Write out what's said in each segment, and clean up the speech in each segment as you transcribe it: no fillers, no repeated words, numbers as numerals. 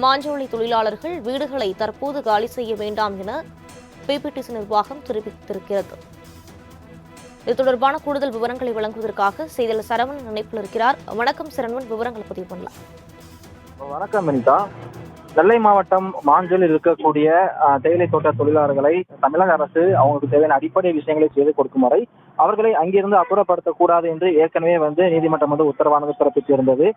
மாஞ்சோலை தொழிலாளர்கள் வீடுகளை தற்போது காலி செய்ய வேண்டாம் என பிபிடிசி நிர்வாகம் தெரிவித்திருக்கிறது. இது தொடர்பான கூடுதல் விவரங்களை வழங்குவதற்காக செய்தியாளர் சரவணன் இணைப்பில் இருக்கிறார். வணக்கம் சரவணன், விவரங்களை பதிவு பண்ணலாம். வணக்கம் வினிதா. நெல்லை மாவட்டம் மாஞ்சோலில் இருக்கக்கூடிய தேயிலை தோட்ட தொழிலாளர்களை தமிழக அரசு அவங்களுக்கு தேவையான அடிப்படை விஷயங்களை செய்து கொடுக்கும் வரை அவர்களை அங்கிருந்து அப்புறப்படுத்தக்கூடாது என்று ஏற்கனவே நீதிமன்றம் உத்தரவானது பிறப்பித்திருந்தது.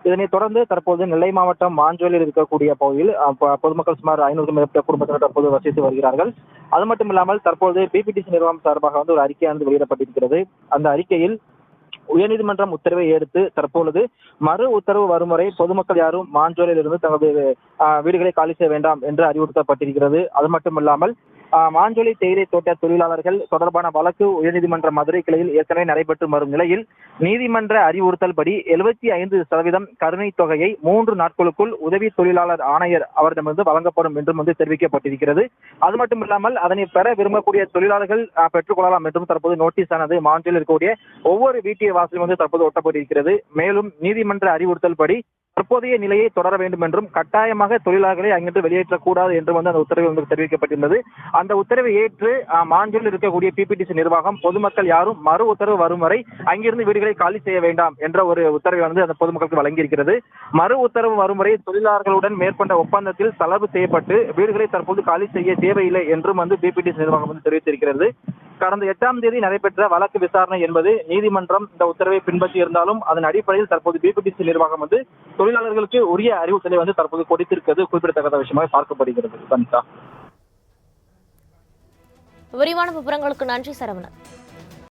இதனைத் தொடர்ந்து தற்போது நெல்லை மாவட்டம் மாஞ்சோலில் இருக்கக்கூடிய பகுதியில் பொதுமக்கள் சுமார் 500 மேற்பட்ட குடும்பத்தினர் தற்போது வசித்து வருகிறார்கள். அது மட்டும் இல்லாமல் தற்போது பிபிடிசி நிறுவனம் சார்பாக ஒரு அறிக்கையானது வெளியிடப்பட்டிருக்கிறது. அந்த அறிக்கையில் உயர்நீதிமன்றம் உத்தரவை எடுத்து தற்பொழுது மறு உத்தரவு வரும் வரை பொதுமக்கள் யாரும் மாஞ்சோலில் இருந்து தங்களது வீடுகளை காலி செய்ய வேண்டாம் என்று அறிவுறுத்தப்பட்டிருக்கிறது. அது மட்டுமில்லாமல் மாஞ்சோலி தேயிலை தோட்ட தொழிலாளர்கள் தொடர்பான வழக்கு உயர்நீதிமன்ற மதுரை கிளையில் ஏற்கனவே நடைபெற்று வரும் நிலையில் நீதிமன்ற அறிவுறுத்தல் படி 75% கருணை தொகையை 3 நாட்களுக்குள் உதவி தொழிலாளர் ஆணையர் அவரிடமிருந்து வழங்கப்படும் என்றும் தெரிவிக்கப்பட்டிருக்கிறது. அது மட்டும் இல்லாமல் அதனை பெற விரும்பக்கூடிய தொழிலாளர்கள் பெற்றுக் கொள்ளலாம் என்றும் தற்போது நோட்டீஸ் ஆனது மாஞ்சோலில் இருக்கக்கூடிய ஒவ்வொரு வீட்டு வாசலும் தற்போது ஒட்டப்பட்டிருக்கிறது. மேலும் நீதிமன்ற அறிவுறுத்தல் படி தற்போதைய நிலையை தொடர வேண்டும் என்றும் கட்டாயமாக தொழிலாளர்களை அங்கிருந்து வெளியேற்றக்கூடாது என்றும் அந்த உத்தரவு தெரிவிக்கப்பட்டிருந்தது. அந்த உத்தரவை ஏற்று மாஞ்சோலில் இருக்கக்கூடிய பிபிடிசி நிர்வாகம் பொதுமக்கள் யாரும் மறு உத்தரவு வரும் வரை அங்கிருந்து வீடுகளை காலி செய்ய வேண்டாம் என்ற ஒரு உத்தரவை அந்த பொதுமக்களுக்கு வழங்கியிருக்கிறது. மறு உத்தரவு வரும் வரை தொழிலாளர்களுடன் மேற்கொண்ட ஒப்பந்தத்தில் தளர்வு செய்யப்பட்டு வீடுகளை தற்போது காலி செய்ய தேவையில்லை என்றும் பிபிடிசி நிர்வாகம் தெரிவித்திருக்கிறது. கடந்த 8ஆம் தேதி நடைபெற்ற வழக்கு விசாரணை என்பது நீதிமன்றம் இந்த உத்தரவை பின்பற்றி இருந்தாலும் அதன் அடிப்படையில் தற்போது பிபிடிசி நிர்வாகம் தொழிலாளர்களுக்கு உரிய அறிவுறுத்தலை தற்போது கொடுத்திருக்கிறது குறிப்பிடத்தக்க விஷயமாக பார்க்கப்படுகிறது. விரிவான விவரங்களுக்கு நன்றி சரவணன்.